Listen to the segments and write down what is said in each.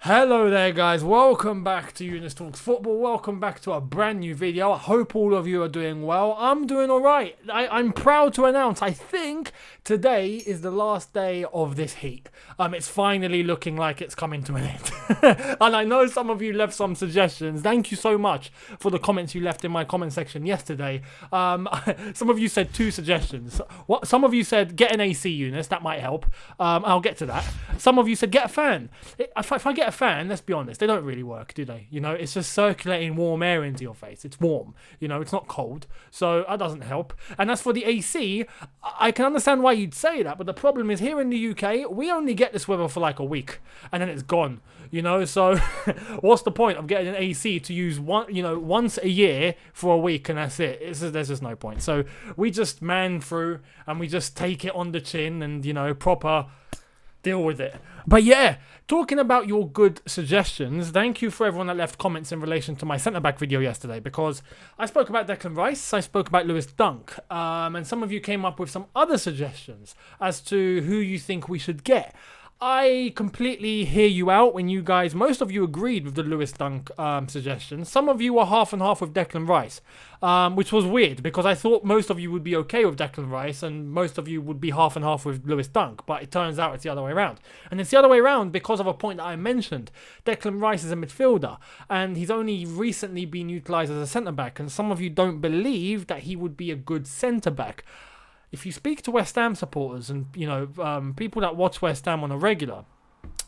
Hello there guys, welcome back to Younes Talks Football, welcome back to a brand new video. I hope all of you are doing well. I'm doing alright. I'm proud to announce, I think today is the last day of this heat. It's finally looking like it's coming to an end. And I know some of you left some suggestions. Thank you so much for the comments you left in my comment section yesterday. Some of you said 2 suggestions. Some of you said get an AC Younes, that might help. I'll get to that. Some of you said get a fan. If I get a fan, let's be honest, they don't really work, do they? You know, it's just circulating warm air into your face. It's warm, you know, it's not cold, so that doesn't help. And as for the AC, I can understand why you'd say that, but the problem is here in the UK, we only get this weather for like a week, and then it's gone, you know. So what's the point of getting an AC to use once a year for a week, and that's it? There's just no point. So we just man through, and we just take it on the chin, and proper deal with it. But yeah, talking about your good suggestions, thank you for everyone that left comments in relation to my centre-back video yesterday, because I spoke about Declan Rice, I spoke about Younes Dunk, and some of you came up with some other suggestions as to who you think we should get. I completely hear you out when you guys, most of you agreed with the Younes Dunk suggestion. Some of you were half and half with Declan Rice, which was weird because I thought most of you would be okay with Declan Rice and most of you would be half and half with Younes Dunk, but it turns out it's the other way around. And it's the other way around because of a point that I mentioned. Declan Rice is a midfielder and he's only recently been utilised as a centre-back, and some of you don't believe that he would be a good centre-back. If you speak to West Ham supporters and, people that watch West Ham on a regular,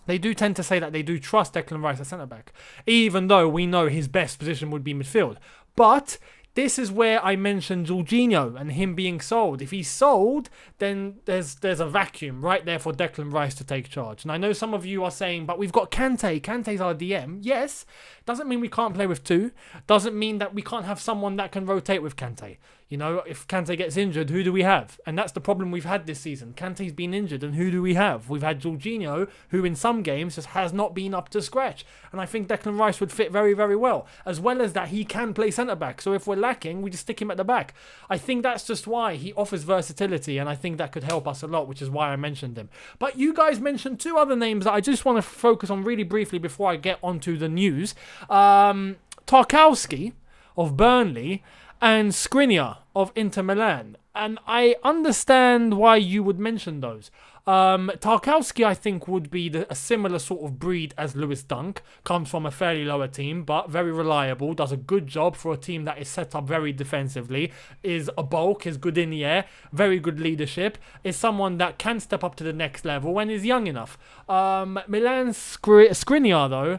they do tend to say that they do trust Declan Rice as centre-back, even though we know his best position would be midfield. But this is where I mentioned Jorginho and him being sold. If he's sold, then there's a vacuum right there for Declan Rice to take charge. And I know some of you are saying, but we've got Kante. Kante's our DM. Yes, doesn't mean we can't play with 2. Doesn't mean that we can't have someone that can rotate with Kante. You know, if Kante gets injured, who do we have? And that's the problem we've had this season. Kante's been injured, and who do we have? We've had Jorginho, who in some games just has not been up to scratch. And I think Declan Rice would fit very, very well. As well as that, he can play centre-back. So if we're lacking, we just stick him at the back. I think that's just why he offers versatility, and I think that could help us a lot, which is why I mentioned him. But you guys mentioned 2 other names that I just want to focus on really briefly before I get onto the news. Tarkowski of Burnley and Skriniar of Inter Milan. And I understand why you would mention those. Tarkowski, I think, would be a similar sort of breed as Younes Dunk. Comes from a fairly lower team, but very reliable. Does a good job for a team that is set up very defensively. Is a bulk, is good in the air. Very good leadership. Is someone that can step up to the next level and is young enough. Milan's Skriniar, though,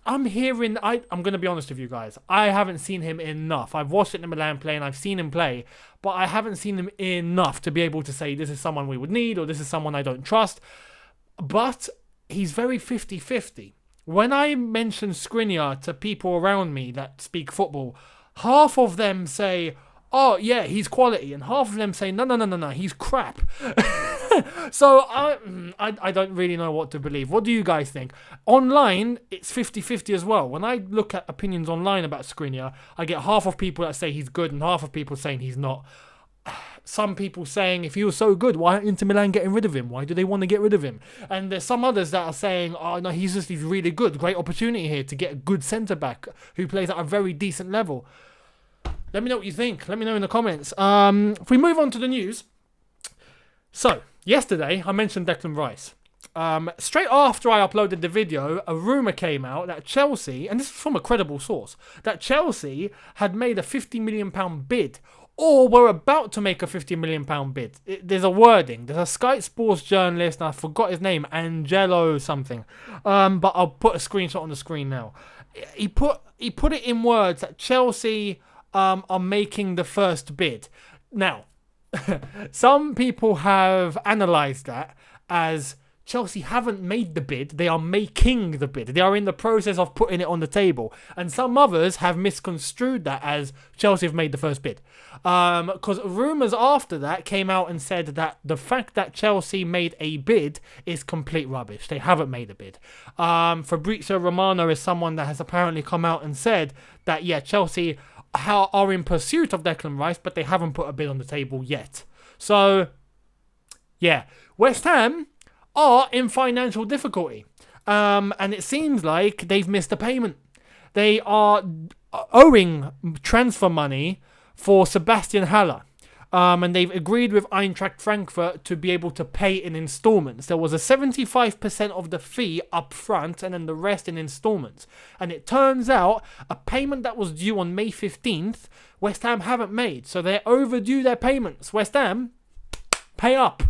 I'm going to be honest with you guys. I haven't seen him enough. I've watched Inter Milan play and I've seen him play, but I haven't seen him enough to be able to say this is someone we would need or this is someone I don't trust. But he's very 50-50. When I mention Skriniar to people around me that speak football, half of them say, oh yeah, he's quality, and half of them say, no, he's crap. So I don't really know what to believe. What do you guys think? Online, it's 50-50 as well. When I look at opinions online about Skriniar, I get half of people that say he's good and half of people saying he's not. Some people saying, if he was so good, why aren't Inter Milan getting rid of him? Why do they want to get rid of him? And there's some others that are saying, oh no, he's really good. Great opportunity here to get a good centre-back who plays at a very decent level. Let me know what you think. Let me know in the comments. If we move on to the news. So, yesterday, I mentioned Declan Rice. Straight after I uploaded the video, a rumour came out that Chelsea, and this is from a credible source, that Chelsea had made a £50 million bid, or were about to make a £50 million bid. There's a wording. There's a Sky Sports journalist, and I forgot his name, Angelo something. But I'll put a screenshot on the screen now. He put it in words that Chelsea are making the first bid. Now, some people have analysed that as Chelsea haven't made the bid, they are making the bid. They are in the process of putting it on the table. And some others have misconstrued that as Chelsea have made the first bid. Because rumours after that came out and said that the fact that Chelsea made a bid is complete rubbish. They haven't made a bid. Fabrizio Romano is someone that has apparently come out and said that, yeah, Chelsea are in pursuit of Declan Rice, but they haven't put a bid on the table yet. So, yeah, West Ham are in financial difficulty. And it seems like they've missed a payment. They are owing transfer money for Sebastian Haller. And they've agreed with Eintracht Frankfurt to be able to pay in installments. There was a 75% of the fee up front and then the rest in installments. And it turns out a payment that was due on May 15th, West Ham haven't made. So they're overdue their payments. West Ham, pay up.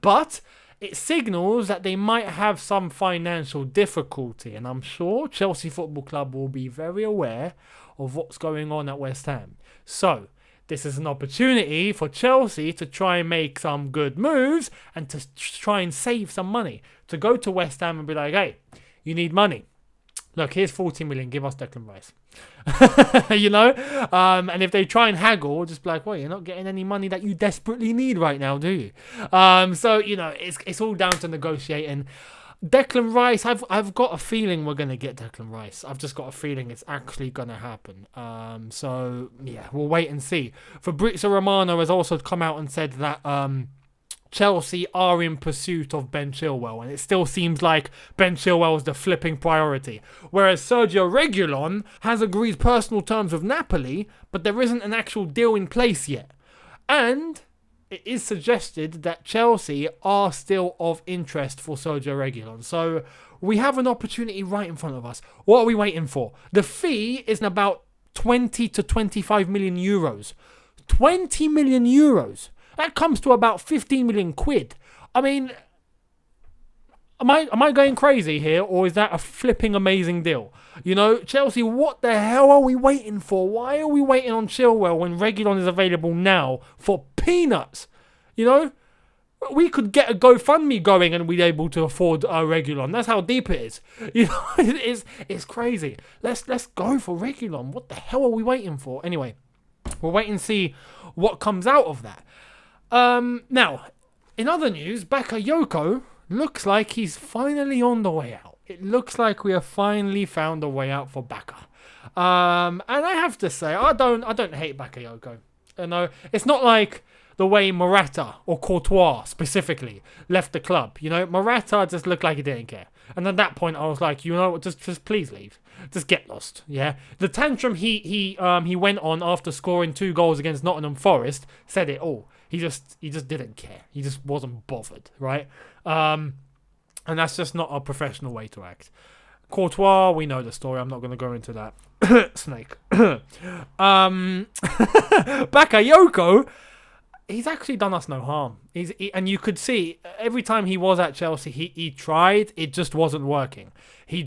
But it signals that they might have some financial difficulty. And I'm sure Chelsea Football Club will be very aware of what's going on at West Ham. So this is an opportunity for Chelsea to try and make some good moves and to try and save some money. To go to West Ham and be like, hey, you need money. Look, here's 40 million, give us Declan Rice. And if they try and haggle, just be like, well, you're not getting any money that you desperately need right now, do you? It's all down to negotiating. Declan Rice, I've got a feeling we're going to get Declan Rice. I've just got a feeling it's actually going to happen. We'll wait and see. Fabrizio Romano has also come out and said that Chelsea are in pursuit of Ben Chilwell, and it still seems like Ben Chilwell is the flipping priority. Whereas Sergio Reguilon has agreed personal terms with Napoli, but there isn't an actual deal in place yet. And it is suggested that Chelsea are still of interest for Sergio Reguilon. So we have an opportunity right in front of us. What are we waiting for? The fee is about 20 to 25 million euros. 20 million euros. That comes to about 15 million quid. I mean, am I going crazy here, or is that a flipping amazing deal? Chelsea, what the hell are we waiting for? Why are we waiting on Chilwell when Reguilon is available now for peanuts? We could get a GoFundMe going and we'd be able to afford Reguilon. That's how deep it is. It's crazy. Let's go for Reguilon. What the hell are we waiting for? Anyway, we'll wait and see what comes out of that. Now, in other news, Bakayoko looks like he's finally on the way out. It looks like we have finally found a way out for Baka. And I have to say, I don't hate Bakayoko. It's not like the way Morata or Courtois specifically left the club. Morata just looked like he didn't care. And at that point, I was like, just please leave. Just get lost. Yeah. The tantrum he went on after scoring 2 goals against Nottingham Forest said it all. He just didn't care. He just wasn't bothered, right? And that's just not a professional way to act. Courtois, we know the story. I'm not going to go into that. Snake. Bakayoko, he's actually done us no harm. And you could see every time he was at Chelsea, he tried. It just wasn't working. He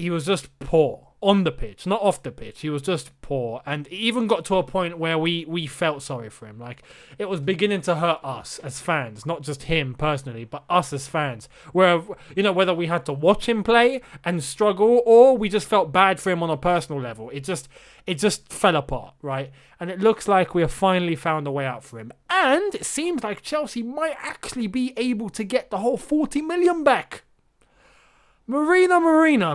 was just poor on the pitch, not off the pitch. He was just poor, and it even got to a point where we felt sorry for him. Like, it was beginning to hurt us as fans, not just him personally, but us as fans. Where whether we had to watch him play and struggle, or we just felt bad for him on a personal level. It just fell apart, right? And it looks like we have finally found a way out for him. And it seems like Chelsea might actually be able to get the whole 40 million back. Marina.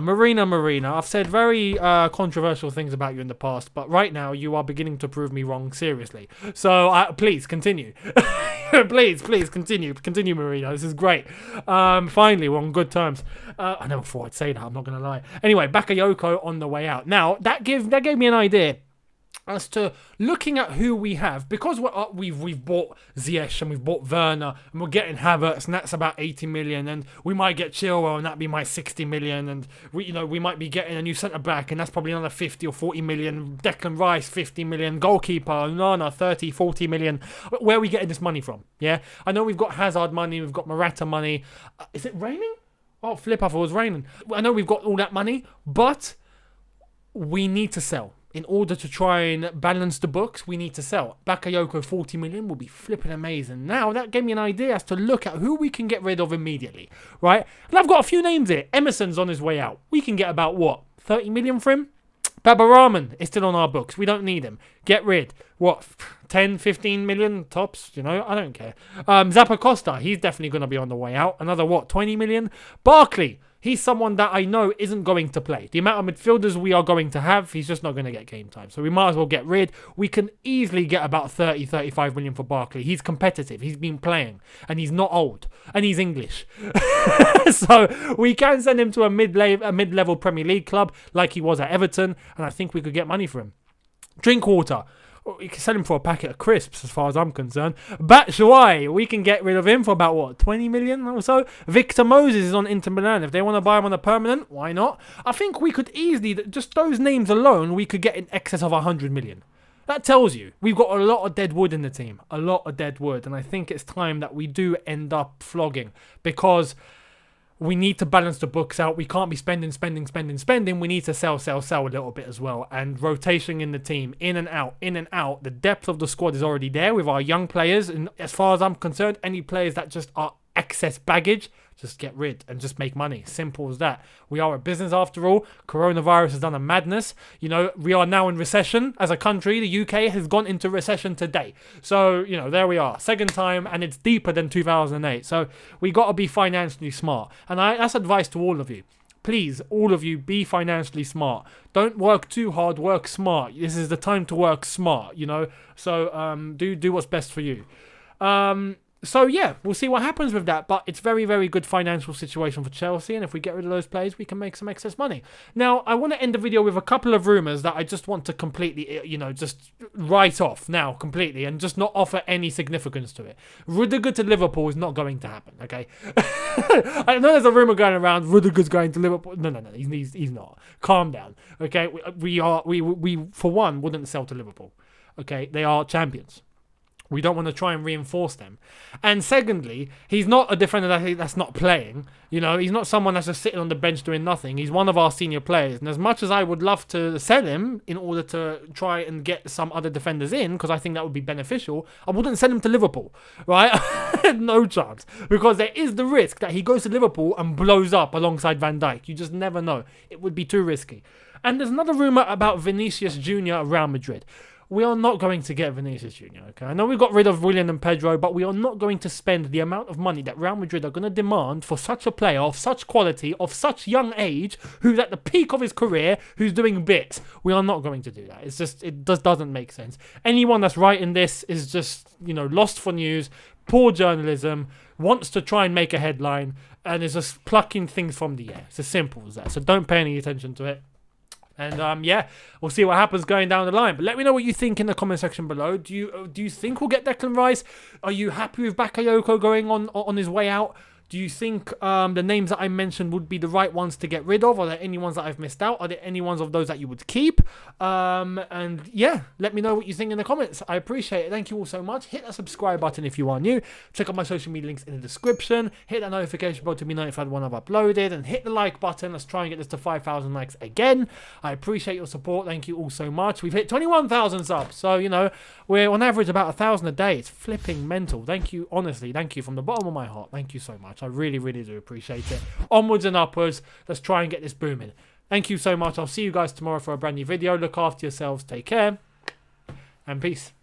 I've said very controversial things about you in the past, but right now you are beginning to prove me wrong, seriously. So please continue. please continue. Continue, Marina. This is great. Finally, we're on good terms. I never thought I'd say that, I'm not going to lie. Anyway, Bakayoko on the way out. Now, that gave me an idea as to looking at who we have, because we've bought Ziyech and we've bought Werner and we're getting Havertz, and that's about 80 million, and we might get Chilwell and that'd be my 60 million, and we might be getting a new centre back and that's probably another 50 or 40 million, Declan Rice 50 million, goalkeeper Nana 30, 40 million. Where are we getting this money from? Yeah, I know we've got Hazard money, we've got Morata money. Is it raining? Oh flip, I thought it was raining. I know we've got all that money, but we need to sell. In order to try and balance the books, we need to sell. Bakayoko 40 million will be flipping amazing. Now, that gave me an idea as to look at who we can get rid of immediately, right? And I've got a few names here. Emerson's on his way out. We can get about, 30 million for him? Baba Rahman is still on our books. We don't need him. Get rid. 10, 15 million tops? I don't care. Zappa Costa, he's definitely going to be on the way out. Another, 20 million? Barkley. He's someone that I know isn't going to play. The amount of midfielders we are going to have, he's just not going to get game time. So we might as well get rid. We can easily get about 30, 35 million for Barkley. He's competitive. He's been playing. And he's not old. And he's English. So we can send him to a mid-level Premier League club like he was at Everton. And I think we could get money for him. Drinkwater. You can sell him for a packet of crisps as far as I'm concerned. Batshuayi, we can get rid of him for about, what, 20 million or so? Victor Moses is on Inter Milan. If they want to buy him on a permanent, why not? I think we could easily, just those names alone, we could get in excess of 100 million. That tells you we've got a lot of dead wood in the team. A lot of dead wood. And I think it's time that we do end up flogging, because we need to balance the books out. We can't be spending. We need to sell a little bit as well. And rotation in the team, in and out. The depth of the squad is already there with our young players. And as far as I'm concerned, any players that just are excess baggage, just get rid and just make money. Simple as that. We are a business after all. Coronavirus has done a madness. You know, we are now in recession as a country. The UK has gone into recession today. So, you know, there we are. Second time, and it's deeper than 2008. So we got to be financially smart. And that's advice to all of you. Please, all of you, be financially smart. Don't work too hard, work smart. This is the time to work smart, you know. So do what's best for you. So yeah, we'll see what happens with that. But it's very, very good financial situation for Chelsea. And if we get rid of those players, we can make some excess money. Now, I want to end the video with a couple of rumours that I just want to completely, you know, just write off now completely and just not offer any significance to it. Rudiger to Liverpool is not going to happen, okay? I know there's a rumour going around, Rudiger's going to Liverpool. No, he's not. Calm down, okay? We for one, wouldn't sell to Liverpool, okay? They are champions. We don't want to try and reinforce them. And secondly, he's not a defender that's not playing. You know, he's not someone that's just sitting on the bench doing nothing. He's one of our senior players. And as much as I would love to sell him in order to try and get some other defenders in, because I think that would be beneficial, I wouldn't send him to Liverpool, right? No chance. Because there is the risk that he goes to Liverpool and blows up alongside Van Dijk. You just never know. It would be too risky. And there's another rumour about Vinicius Jr. at Real Madrid. We are not going to get Vinicius Jr., okay? I know we got rid of Willian and Pedro, but we are not going to spend the amount of money that Real Madrid are going to demand for such a player of such quality, of such young age, who's at the peak of his career, who's doing bits. We are not going to do that. It's just, it just doesn't make sense. Anyone that's writing this is just, you know, lost for news, poor journalism, wants to try and make a headline, and is just plucking things from the air. It's as simple as that. So don't pay any attention to it. And yeah, we'll see what happens going down the line. But let me know what you think in the comment section below. Do you think we'll get Declan Rice? Are you happy with Bakayoko going on his way out? Do you think the names that I mentioned would be the right ones to get rid of? Are there any ones that I've missed out? Are there any ones of those that you would keep? And yeah, let me know what you think in the comments. I appreciate it. Thank you all so much. Hit that subscribe button if you are new. Check out my social media links in the description. Hit that notification bell to be notified when I've uploaded. And hit the like button. Let's try and get this to 5,000 likes again. I appreciate your support. Thank you all so much. We've hit 21,000 subs. So, you know, we're on average about 1,000 a day. It's flipping mental. Thank you, honestly. Thank you from the bottom of my heart. Thank you so much. I really, really do appreciate it. Onwards and upwards. Let's try and get this booming. Thank you so much. I'll see you guys tomorrow for a brand new video. Look after yourselves. Take care. And peace.